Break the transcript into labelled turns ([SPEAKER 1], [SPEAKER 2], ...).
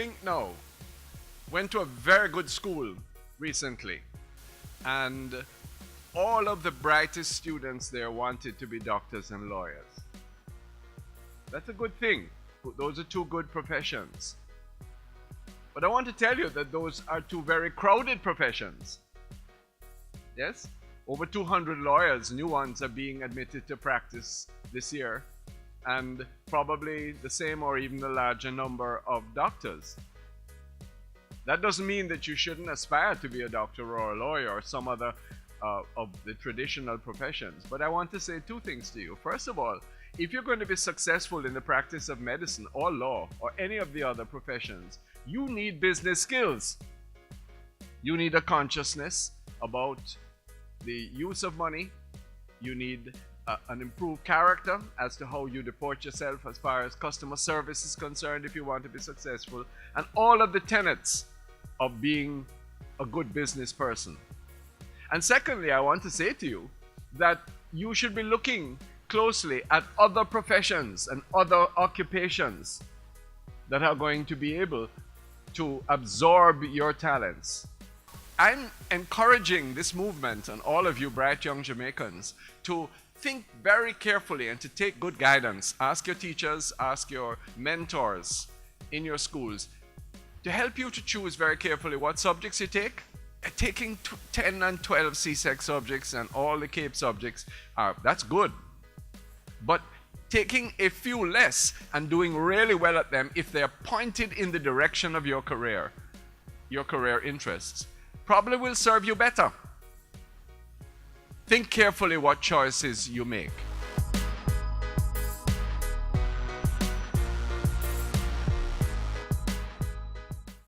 [SPEAKER 1] think now. Went to a very good school recently, and all of the brightest students there wanted to be doctors and lawyers. That's a good thing. Those are two good professions. But I want to tell you that those are two very crowded professions. Yes? Over 200 lawyers, new ones, are being admitted to practice this year, and probably the same or even a larger number of doctors. That doesn't mean that you shouldn't aspire to be a doctor or a lawyer or some other of the traditional professions. But I want to say two things to you. First of all, if you're going to be successful in the practice of medicine or law or any of the other professions, you need business skills. You need a consciousness about the use of money. You need an improved character as to how you deport yourself as far as customer service is concerned if you want to be successful, and all of the tenets of being a good business person. And secondly, I want to say to you that you should be looking closely at other professions and other occupations that are going to be able to absorb your talents. I'm encouraging this movement and all of you bright young Jamaicans to think very carefully and to take good guidance. Ask your teachers, ask your mentors in your schools to help you to choose very carefully what subjects you take. Taking 10 and 12 CSEC subjects and all the CAPE subjects, that's good. But taking a few less and doing really well at them, if they're pointed in the direction of your career interests, probably will serve you better. Think carefully what choices you make.